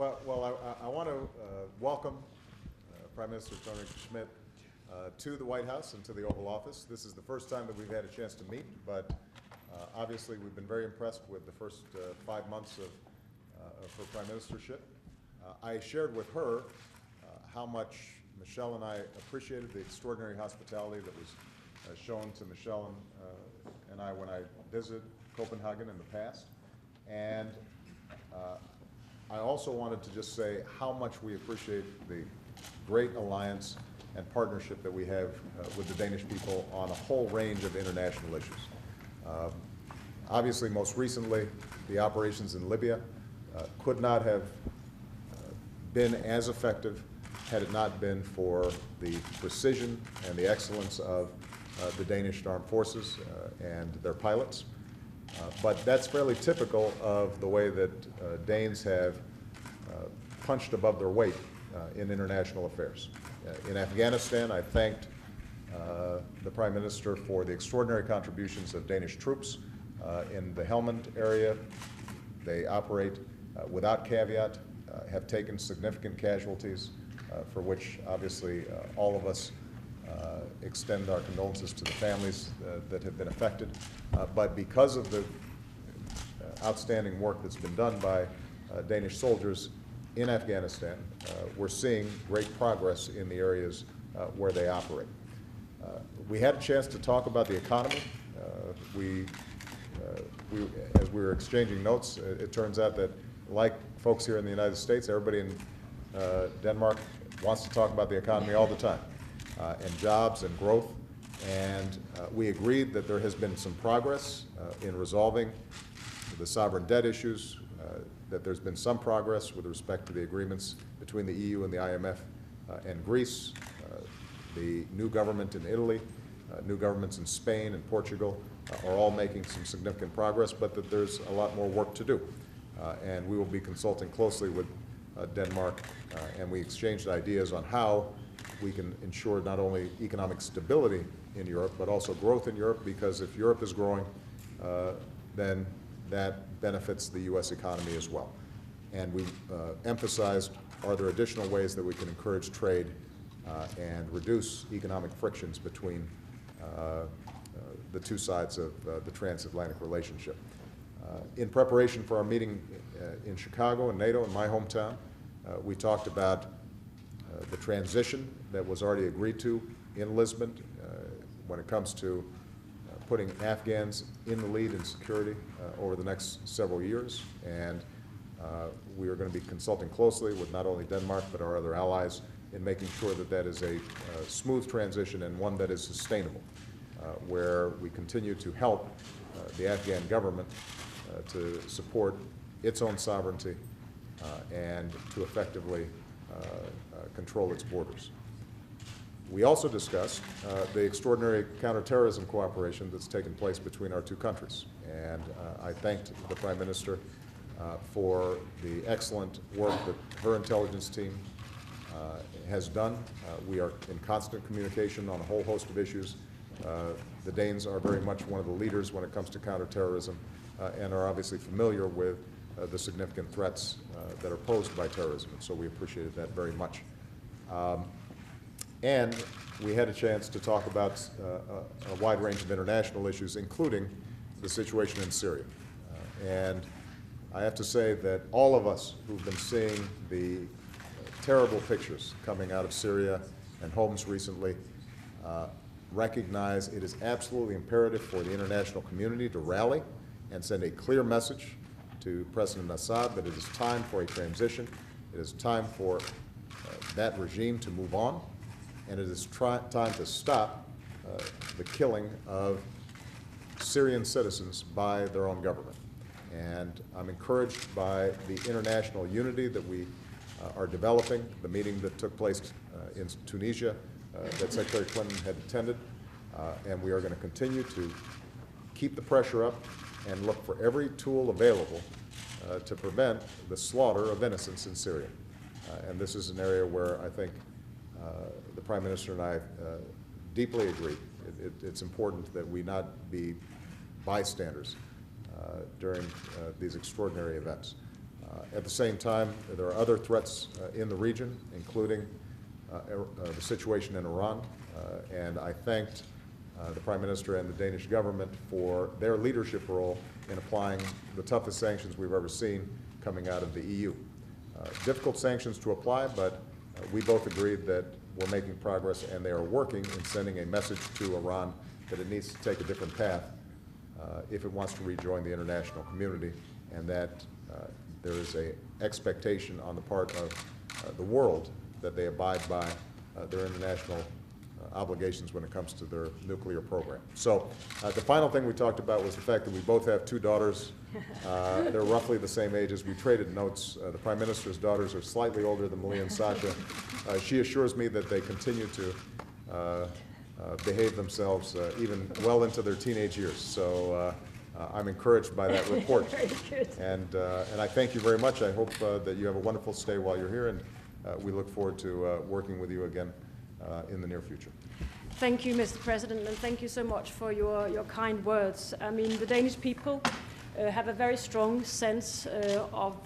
I want to welcome Prime Minister Thorning-Schmidt to the White House and to the Oval Office. This is the first time that we've had a chance to meet, but obviously we've been very impressed with the first 5 months of her prime ministership. I shared with her how much Michelle and I appreciated the extraordinary hospitality that was shown to Michelle and I when I visited Copenhagen in the past. And I also wanted to just say how much we appreciate the great alliance and partnership that we have with the Danish people on a whole range of international issues. Obviously, most recently, the operations in Libya could not have been as effective had it not been for the precision and the excellence of the Danish armed forces and their pilots. But that's fairly typical of the way that Danes have punched above their weight in international affairs. In Afghanistan, I thanked the Prime Minister for the extraordinary contributions of Danish troops in the Helmand area. They operate without caveat, have taken significant casualties, for which obviously all of us extend our condolences to the families that have been affected. But because of the outstanding work that's been done by Danish soldiers in Afghanistan, we're seeing great progress in the areas where they operate. We had a chance to talk about the economy. As we were exchanging notes, it turns out that, like folks here in the United States, everybody in Denmark wants to talk about the economy all the time, and jobs and growth. And we agreed that there has been some progress in resolving the sovereign debt issues, that there's been some progress with respect to the agreements between the EU and the IMF and Greece, the new government in Italy, new governments in Spain and Portugal are all making some significant progress, but that there's a lot more work to do. And we will be consulting closely with Denmark, and we exchanged ideas on how we can ensure not only economic stability in Europe, but also growth in Europe, because if Europe is growing, then that benefits the U.S. economy as well. And we emphasized, are there additional ways that we can encourage trade and reduce economic frictions between the two sides of the transatlantic relationship. In preparation for our meeting in Chicago and NATO, in my hometown, we talked about the transition that was already agreed to in Lisbon when it comes to putting Afghans in the lead in security over the next several years. And we are going to be consulting closely with not only Denmark but our other allies in making sure that that is a smooth transition and one that is sustainable, where we continue to help the Afghan government to support its own sovereignty and to effectively control its borders. We also discussed the extraordinary counterterrorism cooperation that's taken place between our two countries. And I thanked the Prime Minister for the excellent work that her intelligence team has done. We are in constant communication on a whole host of issues. The Danes are very much one of the leaders when it comes to counterterrorism and are obviously familiar with the significant threats that are posed by terrorism. And so we appreciated that very much. And we had a chance to talk about a wide range of international issues, including the situation in Syria. And I have to say that all of us who've been seeing the terrible pictures coming out of Syria and Homs recently recognize it is absolutely imperative for the international community to rally and send a clear message to President Assad that it is time for a transition. It is time for that regime to move on, and it is time to stop the killing of Syrian citizens by their own government. And I'm encouraged by the international unity that we are developing, the meeting that took place in Tunisia that Secretary Clinton had attended, and we are going to continue to keep the pressure up and look for every tool available to prevent the slaughter of innocents in Syria. And this is an area where I think the Prime Minister and I deeply agree. It's important that we not be bystanders during these extraordinary events. At the same time, there are other threats in the region, including the situation in Iran, and I thanked the Prime Minister and the Danish government for their leadership role in applying the toughest sanctions we've ever seen coming out of the EU. Difficult sanctions to apply, but we both agreed that we're making progress, and they are working in sending a message to Iran that it needs to take a different path if it wants to rejoin the international community, and that there is an expectation on the part of the world that they abide by their international obligations when it comes to their nuclear program. So the final thing we talked about was the fact that we both have two daughters. They're roughly the same ages. We traded notes. The Prime Minister's daughters are slightly older than Malia and Sasha. She assures me that they continue to behave themselves even well into their teenage years. So I'm encouraged by that report. Very good. And I thank you very much. I hope that you have a wonderful stay while you're here, and we look forward to working with you again in the near future. Thank you, Mr. President, and thank you so much for your kind words. I mean, the Danish people have a very strong sense of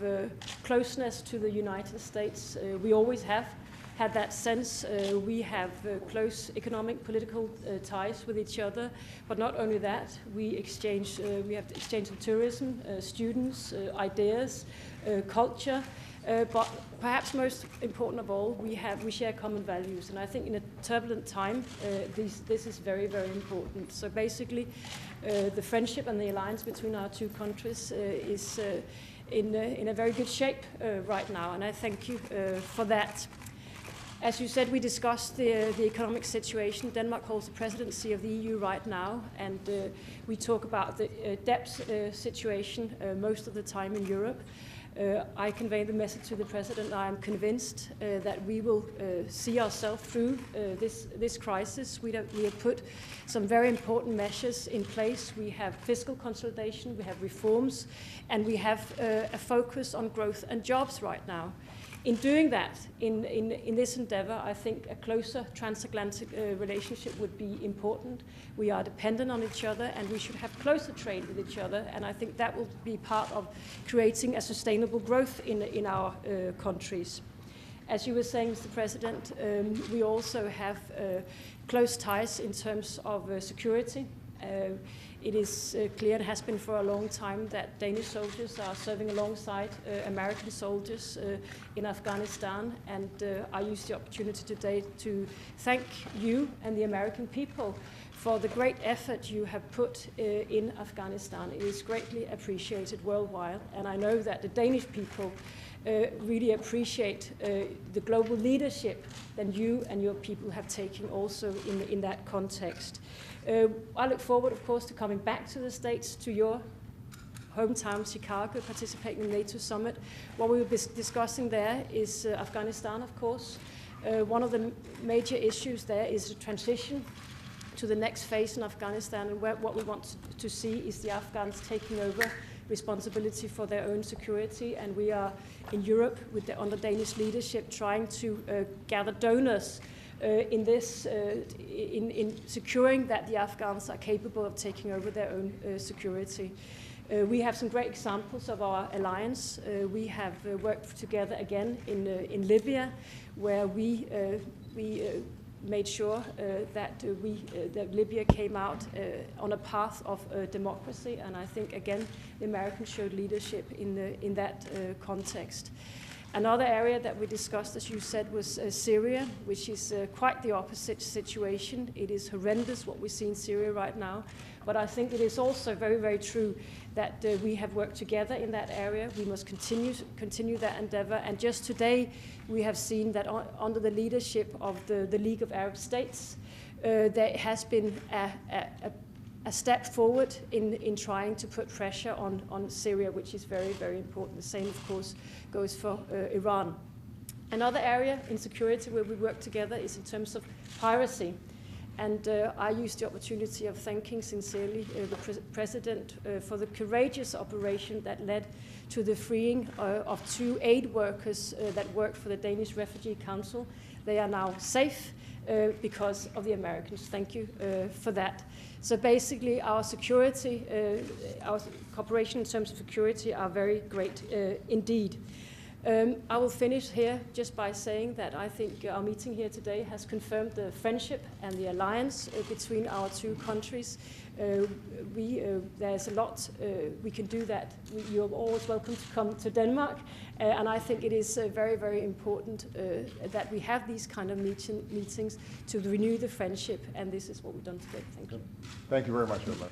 closeness to the United States. We always have had that sense. We have close economic, political ties with each other, but not only that, we have the exchange of tourism, students, ideas, culture. But perhaps most important of all, we share common values, and I think in a turbulent time, this is very, very important. So basically, the friendship and the alliance between our two countries is in a very good shape right now, and I thank you for that. As you said, we discussed the economic situation. Denmark holds the presidency of the EU right now, and we talk about the debt situation most of the time in Europe. I convey the message to the President. I am convinced that we will see ourselves through this crisis. We have put some very important measures in place. We have fiscal consolidation, we have reforms, and we have a focus on growth and jobs right now. In doing that, in this endeavor, I think a closer transatlantic relationship would be important. We are dependent on each other, and we should have closer trade with each other, and I think that will be part of creating a sustainable growth in our countries. As you were saying, Mr. President, we also have close ties in terms of security. It is clear, and has been for a long time, that Danish soldiers are serving alongside American soldiers in Afghanistan, and I use the opportunity today to thank you and the American people for the great effort you have put in Afghanistan. It is greatly appreciated worldwide, and I know that the Danish people really appreciate the global leadership that you and your people have taken also in that context. I look forward, of course, to coming back to the States, to your hometown, Chicago, participating in the NATO summit. What we will be discussing there is Afghanistan, of course. One of the major issues there is the transition to the next phase in Afghanistan, and what we want to see is the Afghans taking over responsibility for their own security, and we are in Europe under Danish leadership trying to gather donors in securing that the Afghans are capable of taking over their own security. We have some great examples of our alliance. We have worked together again in Libya, where we made sure that Libya came out on a path of democracy, and I think again the Americans showed leadership in that context. Another area that we discussed, as you said, was Syria, which is quite the opposite situation. It is horrendous what we see in Syria right now, but I think it is also very, very true that we have worked together in that area. We must continue that endeavor, and just today we have seen that under the leadership of the League of Arab States, there has been a step forward in trying to put pressure on Syria, which is very, very important. The same, of course, goes for Iran. Another area in security where we work together is in terms of piracy. And I use the opportunity of thanking sincerely the President for the courageous operation that led to the freeing of 2 aid workers that worked for the Danish Refugee Council. They are now safe because of the Americans. Thank you for that. So basically our security, our cooperation in terms of security are very great indeed. I will finish here just by saying that I think our meeting here today has confirmed the friendship and the alliance between our 2 countries. There's a lot we can do that. You're always welcome to come to Denmark, and I think it is very, very important that we have these kind of meetings to renew the friendship, and this is what we've done today. Thank you. Thank you very much, Helle.